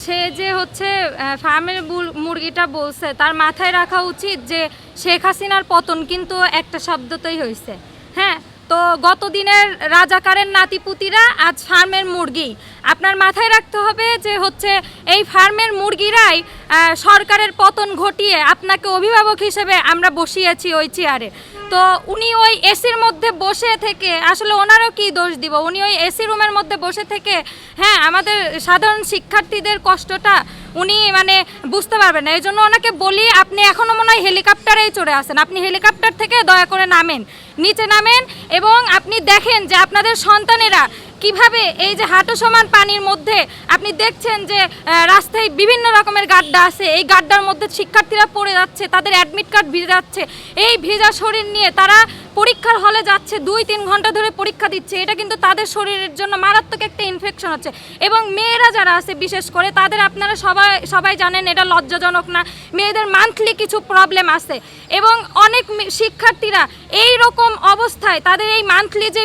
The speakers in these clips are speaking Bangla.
সে যে হচ্ছে ফার্মের মুরগিটা বলছে, তার মাথায় রাখা উচিত যে শেখ হাসিনার পতন কিন্তু একটা শব্দতেই হয়েছে। হ্যাঁ, তো গত দিনের রাজাকারের নাতিপুতিরা আজ ফার্মের মুরগি। আপনার মাথায় রাখতে হবে যে হচ্ছে এই ফার্মের মুরগিরাই সরকারের পতন ঘটিয়ে আপনাকে অভিভাবক হিসেবে আমরা বসিয়েছি ওই চেয়ারে। তো উনি ওই এসির মধ্যে বসে থেকে আসলে ওনারও কি দোষ দিব, উনি ওই এসি রুমের মধ্যে বসে থেকে হ্যাঁ আমাদের সাধারণ শিক্ষার্থীদের কষ্টটা উনি মানে বুঝতে পারবেন না। এই জন্য ওনাকে বলি, আপনি এখনও মনে হয় হেলিকপ্টারেই চড়ে আসেন, আপনি হেলিকপ্টার থেকে দয়া করে নামেন, নিচে নামেন এবং আপনি দেখেন যে আপনাদের সন্তানেরা কিভাবে এই যে হাঁটু সমান পানির মধ্যে আপনি দেখছেন যে রাস্তায় বিভিন্ন রকমের গাড্ডা আছে, এই গাড্ডার মধ্যে শিক্ষার্থীরা পড়ে যাচ্ছে, তাদের অ্যাডমিট কার্ড ভিজে যাচ্ছে, এই ভেজা শরীর নিয়ে তারা পরীক্ষার হলে যাচ্ছে, 2-3 ঘন্টা ধরে পরীক্ষা দিচ্ছে। এটা কিন্তু তাদের শরীরের জন্য মারাত্মক একটা ইনফেকশন হচ্ছে। এবং মেয়েরা যারা আছে বিশেষ করে তাদের আপনারা সবাই জানেন এটা লজ্জাজনক না, মেয়েদের মান্থলি কিছু প্রবলেম আছে এবং অনেক শিক্ষার্থীরা এই রকম অবস্থায় তাদের এই মান্থলি যে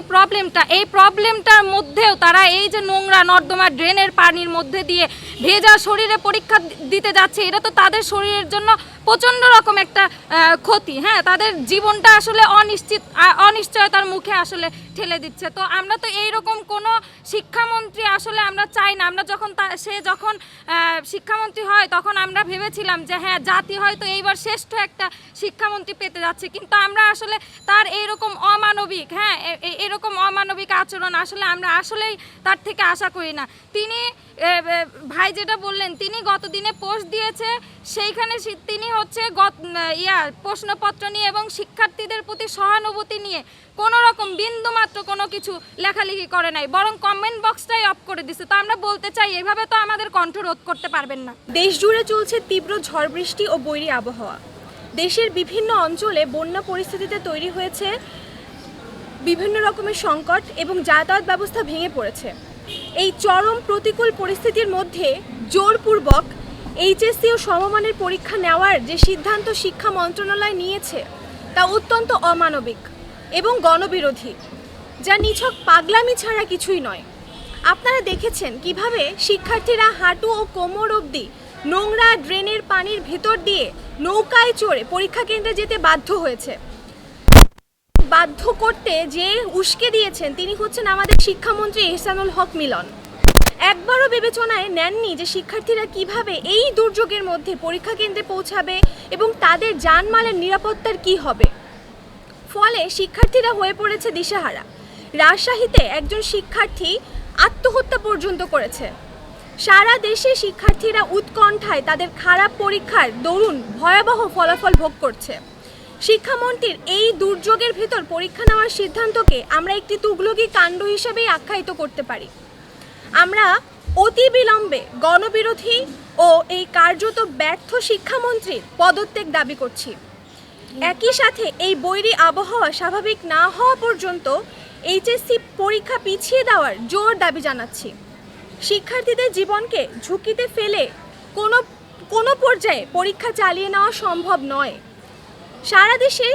এই প্রবলেমটার মধ্যেও তারা এই যে নোংরা নর্দমা ড্রেনের পানির মধ্যে দিয়ে ভেজা শরীরে পরীক্ষা দিতে যাচ্ছে। এটা তো তাদের শরীরের জন্য প্রচণ্ড রকম একটা ক্ষতি। হ্যাঁ, তাদের জীবনটা আসলে অনিশ্চয়তার মুখে আসলে ঠেলে দিচ্ছে। তো আমরা তো এইরকম কোনো শিক্ষামন্ত্রী আসলে আমরা চাই না। আমরা যখন সে যখন শিক্ষামন্ত্রী হয় তখন আমরা ভেবেছিলাম যে হ্যাঁ জাতি হয়তো এইবার শ্রেষ্ঠ একটা শিক্ষামন্ত্রী পেতে যাচ্ছে, কিন্তু আমরা আসলে তার এইরকম অমানবিক এরকম অমানবিক আচরণ আসলে আমরা আসলেই তার থেকে আশা করি না। তিনি ভাই যেটা বললেন, তিনি গত দিনে পোস্ট দিয়েছে, সেইখানে তিনি হচ্ছে প্রশ্নপত্র নিয়ে এবং শিক্ষার্থীদের প্রতি সহানুভূতি নিয়ে কোনো রকম বিন্দুমাত্র কোনো কিছু লেখালেখি করে নাই, বরং কমেন্ট বক্সটাই অফ করে দিছে। তো আমরা বলতে চাই এভাবে তো আমাদের কণ্ঠ রোধ করতে পারবেন না। দেশ জুড়ে চলছে তীব্র ঝড় বৃষ্টি ও বৈরী আবহাওয়া। দেশের বিভিন্ন অঞ্চলে বন্যা পরিস্থিতিতে তৈরি হয়েছে বিভিন্ন রকমের সংকট এবং যাতায়াত ব্যবস্থা ভেঙে পড়েছে। এই চরম প্রতিকূল পরিস্থিতির মধ্যে জোরপূর্বক এইচএসসি ও সমমানের পরীক্ষা নেওয়ার যে সিদ্ধান্ত শিক্ষা মন্ত্রণালয় নিয়েছে তা অত্যন্ত অমানবিক এবং গণবিরোধী, যা নিছক পাগলামি ছাড়া কিছুই নয়। আপনারা দেখেছেন কিভাবে শিক্ষার্থীরা হাঁটু ও কোমর অবধি নোংরা ড্রেনের পানির ভিতর দিয়ে নৌকায় চড়ে পরীক্ষা কেন্দ্রে যেতে বাধ্য হয়েছে। বাধ্য করতে যে উস্কে দিয়েছেন তিনি হচ্ছেন আমাদের শিক্ষামন্ত্রী এহসানুল হক মিলন। একবারও বিবেচনায় নেননি যে শিক্ষার্থীরা কিভাবে এই দুর্যোগের মধ্যে পরীক্ষা কেন্দ্রে পৌঁছাবে এবং তাদের জানমালের নিরাপত্তার কি হবে। ফলে শিক্ষার্থীরা হয়ে পড়েছে দিশেহারা। রাজশাহীতে একজন শিক্ষার্থী আত্মহত্যা পর্যন্ত করেছে। সারা দেশে শিক্ষার্থীরা উৎকণ্ঠায় তাদের খারাপ পরীক্ষার দরুন ভয়াবহ ফলাফল ভোগ করছে। শিক্ষামন্ত্রীর এই দুর্যোগের ভিতর পরীক্ষা নেওয়ার সিদ্ধান্তকে আমরা একটি তুগলকি কাণ্ড হিসেবেই আখ্যায়িত করতে পারি। আমরা অতি বিলম্বে গণবিরোধী ও এই কার্যত ব্যর্থ শিক্ষামন্ত্রীর পদত্যাগ দাবি করছি। একই সাথে এই বৈরী আবহাওয়া স্বাভাবিক না হওয়া পর্যন্ত এইচএসসি পরীক্ষা পিছিয়ে দেওয়ার জোর দাবি জানাচ্ছি। শিক্ষার্থীদের জীবনকে ঝুঁকিতে ফেলে কোনো পর্যায়ে পরীক্ষা চালিয়ে নেওয়া সম্ভব নয়। সারা দেশে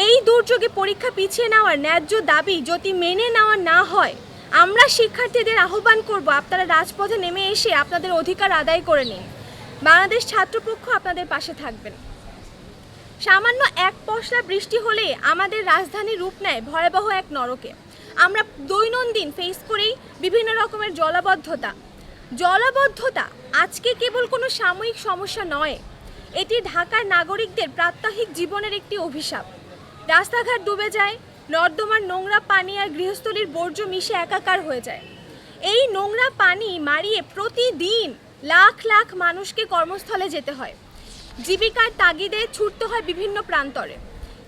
এই দুর্যোগে পরীক্ষা পিছিয়ে নেওয়ার ন্যায্য দাবি যদি মেনে নেওয়া না হয়, আমরা শিক্ষার্থীদের আহ্বান করব আপনারা রাজপথে নেমে এসে আপনাদের অধিকার আদায় করে নিন। বাংলাদেশ ছাত্রপক্ষ আপনাদের পাশে থাকবেন। সামান্য এক পশলা বৃষ্টি হলে আমাদের রাজধানী রূপ নেয় ভয়াবহ এক নরকে। আমরা দৈনন্দিন ফেস করি বিভিন্ন রকমের জলাবদ্ধতা আজকে কেবল কোনো সাময়িক সমস্যা নয়, এটি ঢাকার নাগরিকদের প্রাত্যহিক জীবনের একটি অভিশাপ। রাস্তাঘাট ডুবে যায়, নর্দমার নোংরা পানি আর গৃহস্থলীর বর্জ্য মিশে একাকার হয়ে যায়। এই নোংরা পানি মারিয়ে প্রতিদিন লাখ লাখ মানুষকে কর্মস্থলে যেতে হয়, জীবিকার তাগিদে ছুটতে হয় বিভিন্ন প্রান্তরে।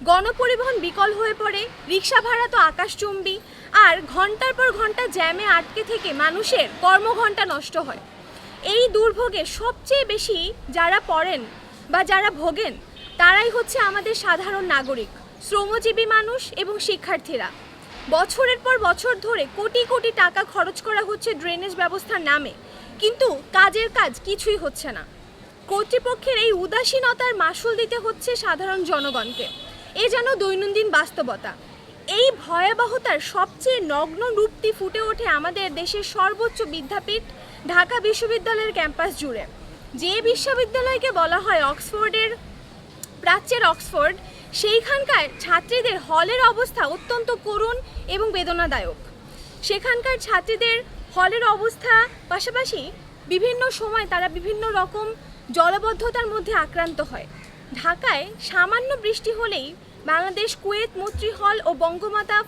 গণপরিবহন বিকল হয়ে পড়ে, রিক্সা ভাড়া তো আকাশচুম্বী, আর ঘন্টার পর ঘন্টা জ্যামে আটকে থেকে মানুষের কর্মঘণ্টা নষ্ট হয়। এই দুর্ভোগে সবচেয়ে বেশি যারা পড়েন বা যারা ভোগেন তারাই হচ্ছে আমাদের সাধারণ নাগরিক, শ্রমজীবী মানুষ এবং শিক্ষার্থীরা। বছরের পর বছর ধরে কোটি কোটি টাকা খরচ করা হচ্ছে ড্রেনেজ ব্যবস্থার নামে, কিন্তু কাজের কাজ কিছুই হচ্ছে না। কর্তৃপক্ষের এই উদাসীনতার মাসুল দিতে হচ্ছে সাধারণ জনগণকে। এ যেন দৈনন্দিন বাস্তবতা। এই ভয়াবহতার সবচেয়ে নগ্ন রূপটি ফুটে ওঠে আমাদের দেশের সর্বোচ্চ বিদ্যাপীঠ ঢাকা বিশ্ববিদ্যালয়ের ক্যাম্পাস জুড়ে। যে বিশ্ববিদ্যালয়কে বলা হয় অক্সফোর্ডের প্রাচ্যের অক্সফোর্ড, সেইখানকার ছাত্রীদের হলের অবস্থা অত্যন্ত করুণ এবং বেদনাদায়ক। সেখানকার ছাত্রীদের হলের অবস্থা পাশাপাশি বিভিন্ন সময় তারা বিভিন্ন রকম জলাবদ্ধতার মধ্যে আক্রান্ত হয়। ঢাকায় সামান্য বৃষ্টি হলেই বাংলাদেশ কুয়েত মৈত্রী হল ও বঙ্গমাতা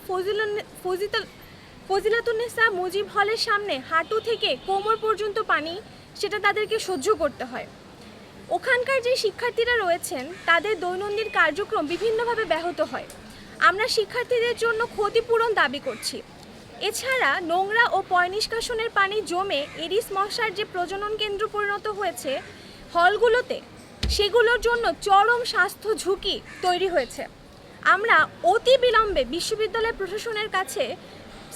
ফজিলাতুন্নেসা মুজিব হলের সামনে হাঁটু থেকে কোমর পর্যন্ত পানি, সেটা তাদেরকে সহ্য করতে হয়। ওখানকার যে শিক্ষার্থীরা রয়েছেন তাদের দৈনন্দিন কার্যক্রম বিভিন্নভাবে ব্যাহত হয়। আমরা শিক্ষার্থীদের জন্য ক্ষতিপূরণ দাবি করছি। এছাড়া নোংরা ও পয় নিষ্কাশনের পানি জমে এডিস মশার যে প্রজনন কেন্দ্র পরিণত হয়েছে হলগুলোতে, সেগুলোর জন্য চরম স্বাস্থ্য ঝুঁকি তৈরি হয়েছে। আমরা অতি বিলম্বে বিশ্ববিদ্যালয় প্রশাসনের কাছে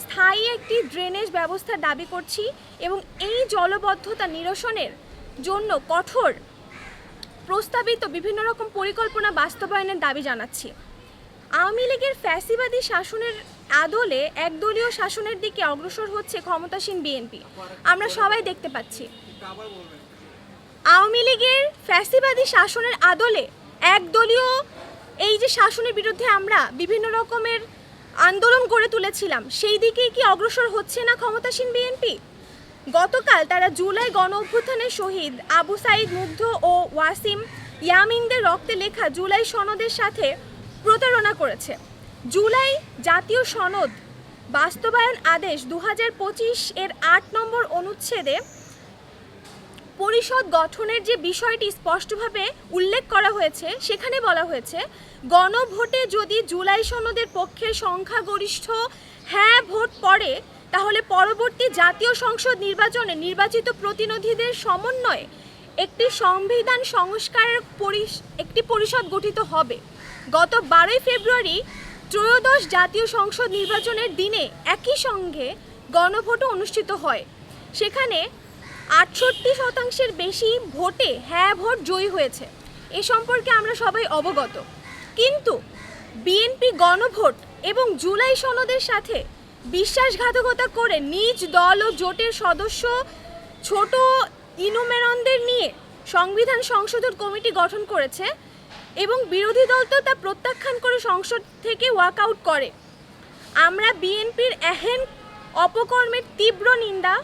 স্থায়ী একটি ড্রেনেজ ব্যবস্থার দাবি করছি এবং এই জলবদ্ধতা নিরসনের জন্য কঠোর প্রস্তাবিত বিভিন্ন রকম পরিকল্পনা বাস্তবায়নের দাবি জানাচ্ছি। আওয়ামী লীগের ফ্যাসিবাদী শাসনের আদলে একদলীয় শাসনের দিকে অগ্রসর হচ্ছে ক্ষমতাসীন বিএনপি, আমরা সবাই দেখতে পাচ্ছি। আওয়ামী লীগের ফ্যাসিবাদী শাসনের আদলে একদলীয় এই যে শাসনের বিরুদ্ধে আমরা বিভিন্ন রকমের আন্দোলন গড়ে তুলেছিলাম, সেই দিকেই কি অগ্রসর হচ্ছে না ক্ষমতাসীন বিএনপি? গতকাল তারা জুলাই গণ অভ্যুত্থানের শহীদ আবু সাঈদ মুগ্ধ ও ওয়াসিম ইয়ামিনদের রক্তে লেখা জুলাই সনদের সাথে প্রতারণা করেছে। জুলাই জাতীয় সনদ বাস্তবায়ন আদেশ 2025 এর 8 নম্বর অনুচ্ছেদে পরিষদ গঠনের যে বিষয়টি স্পষ্টভাবে উল্লেখ করা হয়েছে, সেখানে বলা হয়েছে গণভোটে যদি জুলাই সনদের পক্ষে সংখ্যাগরিষ্ঠ হ্যাঁ ভোট পড়ে, তাহলে পরবর্তী জাতীয় সংসদ নির্বাচনে নির্বাচিত প্রতিনিধিদের সমন্বয়ে একটি সংবিধান সংস্কারের একটি পরিষদ গঠিত হবে। গত 12 ফেব্রুয়ারি ত্রয়োদশ জাতীয় সংসদ নির্বাচনের দিনে একই সঙ্গে গণভোটও অনুষ্ঠিত হয়। সেখানে 68% বেশি ভোটে হ্যাঁ ভোট জয়ী হয়েছে। এ সম্পর্কে আমরা সবাই অবগত। কিন্তু বিএনপি গণভোট এবং জুলাই সনদের সাথে বিশ্বাসঘাতকতা করে নিজ দল ও জোটের সদস্য ছোট ইনুমেরনদের নিয়ে সংবিধান সংশোধন কমিটি গঠন করেছে এবং বিরোধী দল তো তা প্রত্যাখ্যান করে সংসদ থেকে ওয়াকআউট করে। আমরা বিএনপির এহেন অপকর্মের তীব্র নিন্দা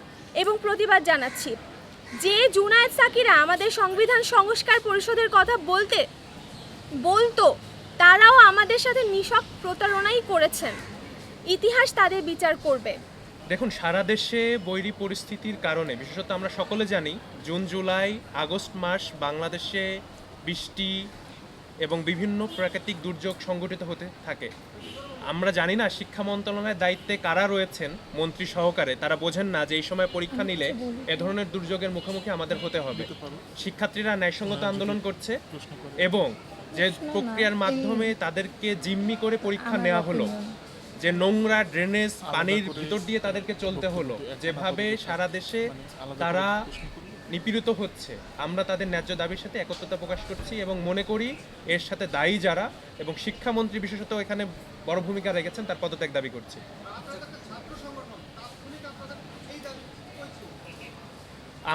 এবং প্রতিবাদ জানাচ্ছি। যে জুনায়েদ সাকিরা আমাদের সংবিধান সংস্কার পরিষদের কথা বলতো, তারাও আমাদের সাথে নিছক প্রতারণাই করেছেন। ইতিহাস তাদের বিচার করবে। দেখুন, সারা দেশে বৈরী পরিস্থিতির কারণে, বিশেষত আমরা সকলে জানি জুন জুলাই আগস্ট মাস বাংলাদেশে বৃষ্টি এবং বিভিন্ন প্রাকৃতিক দুর্যোগ সংঘটিত হতে থাকে। আমরা জানি না শিক্ষা মন্ত্রণালয়ের দায়িত্বে কারা রয়েছেন মন্ত্রী সহকারে, তারা বোঝেন না যে এই সময় পরীক্ষা নিলে এ ধরনের দুর্যোগের মুখোমুখি আমাদের হতে হবে। শিক্ষার্থীরা ন্যায়সঙ্গত আন্দোলন করছে এবং যে প্রক্রিয়ার মাধ্যমে তাদেরকে জিম্মি করে পরীক্ষা নেওয়া হলো, যে নোংরা ড্রেনেজ পানির ভিতর দিয়ে তাদেরকে চলতে হলো, যেভাবে সারা দেশে তারা নিপীড়িত হচ্ছে, আমরা তাদের ন্যায্য দাবির সাথে একত্রতা প্রকাশ করছি এবং মনে করি এর সাথে দায়ী যারা এবং শিক্ষামন্ত্রী বিশেষত এখানে বড় ভূমিকা রেখেছেন তার পদত্যাগ দাবি করছি।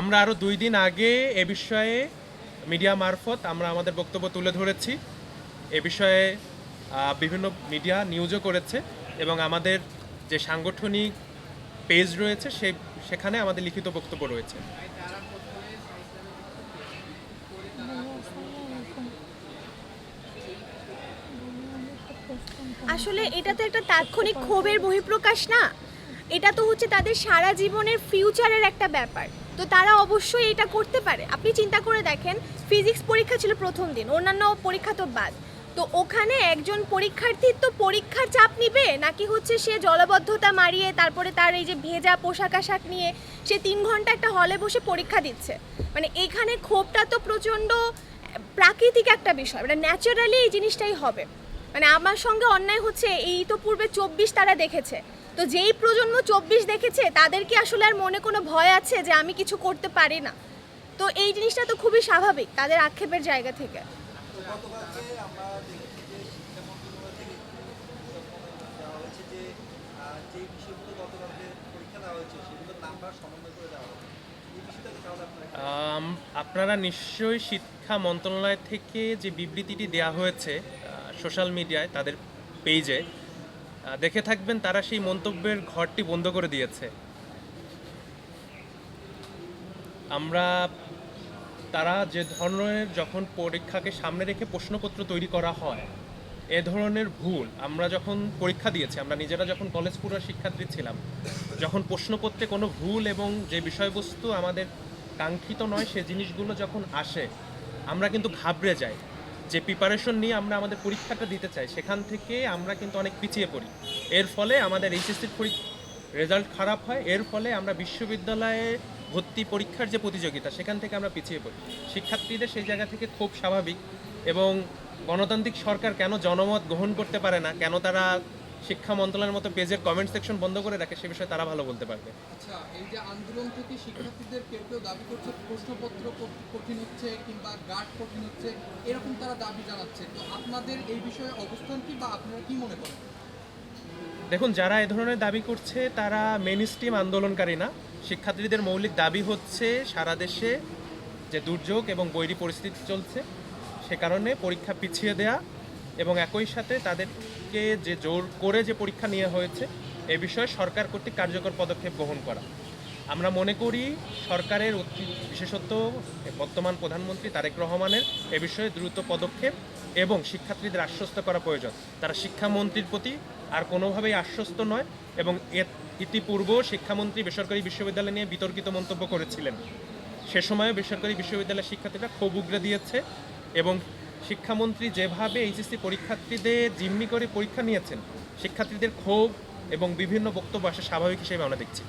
আমরা আরও 2 দিন আগে এ বিষয়ে মিডিয়া মারফত আমরা আমাদের বক্তব্য তুলে ধরেছি। এ বিষয়ে বিভিন্ন মিডিয়া নিউজও করেছে এবং আমাদের যে সাংগঠনিক পেজ রয়েছে সেখানে আমাদের লিখিত বক্তব্য রয়েছে। আসলে এটা তো একটা তাৎক্ষণিক ক্ষোভের বহিঃপ্রকাশ না, এটা তো হচ্ছে তাদের সারা জীবনের ফিউচারের একটা ব্যাপার। তো তারা অবশ্যই এটা করতে পারে। আপনি চিন্তা করে দেখেন, ফিজিক্স পরীক্ষা ছিল প্রথম দিন, অন্যান্য পরীক্ষা তো বাদ। তো ওখানে একজন পরীক্ষার্থীর তো পরীক্ষার চাপ নিবে নাকি হচ্ছে সে জলবদ্ধতা মারিয়ে তারপরে তার এই যে ভেজা পোশাক আশাক নিয়ে সে 3 ঘন্টা একটা হলে বসে পরীক্ষা দিচ্ছে। মানে এখানে ক্ষোভটা তো প্রচণ্ড প্রাকৃতিক একটা বিষয়, মানে ন্যাচারালি এই জিনিসটাই হবে। মানে আমার সঙ্গে অন্যায় হচ্ছে, এই তো পূর্বে 24 তারা দেখেছে, তো যেই প্রজন্ম 24 দেখেছে তাদের কি আসলে আর মনে কোনো ভয় আছে যে আমি কিছু করতে পারি না? তো এই জিনিসটা তো খুবই স্বাভাবিক তাদের আক্ষেপের জায়গা থেকে। আপনারা নিশ্চয়ই শিক্ষা মন্ত্রণালয় থেকে যে বিবৃতিটি দেওয়া হয়েছে সোশ্যাল মিডিয়ায় তাদের পেজে দেখে থাকবেন, তারা সেই মন্তব্যের ঘরটি বন্ধ করে দিয়েছে। আমরা তারা যে ধরনের যখন পরীক্ষাকে সামনে রেখে প্রশ্নপত্র তৈরি করা হয়, এ ধরনের ভুল আমরা যখন পরীক্ষা দিয়েছি, আমরা নিজেরা যখন কলেজ পড়ুয়া শিক্ষার্থী ছিলাম, যখন প্রশ্নপত্রে কোনো ভুল এবং যে বিষয়বস্তু আমাদের কাঙ্ক্ষিত নয় সে জিনিসগুলো যখন আসে, আমরা কিন্তু ঘাবড়ে যাই। যে প্রিপারেশন নিয়ে আমরা আমাদের পরীক্ষাটা দিতে চাই, সেখান থেকে আমরা কিন্তু অনেক পিছিয়ে পড়ি। এর ফলে আমাদের এইচএসসির রেজাল্ট খারাপ হয়, এর ফলে আমরা বিশ্ববিদ্যালয়ে ভর্তি পরীক্ষার যে প্রতিযোগিতা সেখান থেকে আমরা পিছিয়ে পড়ি। শিক্ষার্থীদের সেই জায়গা থেকে খুব স্বাভাবিক। এবং গণতান্ত্রিক সরকার কেন জনমত গ্রহণ করতে পারে না, কেন তারা শিক্ষা মন্ত্রণালয়ের মতো পেজের কমেন্ট সেকশন বন্ধ করে রাখে, সে বিষয়ে তারা ভালো বলতে পারবে। আচ্ছা, এই যে আন্দোলন থেকে শিক্ষার্থীদের কেউ কেউ দাবি করছে প্রশ্নপত্র কঠিন হচ্ছে কিংবা গার্ড কঠিন হচ্ছে, এরকম তারা দাবি জানাচ্ছে, তো আপনাদের এই বিষয়ে অবস্থান কি বা আপনারা কি মনে করেন? দেখুন, যারা এ ধরনের দাবি করছে তারা মেইন স্ট্রিম আন্দোলনকারী না। শিক্ষার্থীদের মৌলিক দাবি হচ্ছে সারা দেশে যে দুর্যোগ এবং বৈরী পরিস্থিতি চলছে, সে কারণে পরীক্ষা পিছিয়ে দেয়া এবং একই সাথে তাদেরকে যে জোর করে যে পরীক্ষা নেওয়া হয়েছে এ বিষয়ে সরকার কর্তৃক কার্যকর পদক্ষেপ গ্রহণ করা। আমরা মনে করি সরকারের বিশেষত বর্তমান প্রধানমন্ত্রী তারেক রহমানের এ বিষয়ে দ্রুত পদক্ষেপ এবং শিক্ষার্থীদের আশ্বস্ত করা প্রয়োজন। তারা শিক্ষামন্ত্রীর প্রতি আর কোনোভাবেই আশ্বস্ত নয় এবং ইতিপূর্ব শিক্ষামন্ত্রী বেসরকারি বিশ্ববিদ্যালয় নিয়ে বিতর্কিত মন্তব্য করেছিলেন। সে সময়ে বেসরকারি বিশ্ববিদ্যালয়ের শিক্ষার্থীরা ক্ষোভ উগরে দিয়েছে এবং শিক্ষামন্ত্রী যেভাবে এইচএসসি পরীক্ষার্থীদের জিম্মি করে পরীক্ষা নিয়েছেন, শিক্ষার্থীদের ক্ষোভ এবং বিভিন্ন বক্তব্য আসা স্বাভাবিক হিসেবে আমরা দেখছি।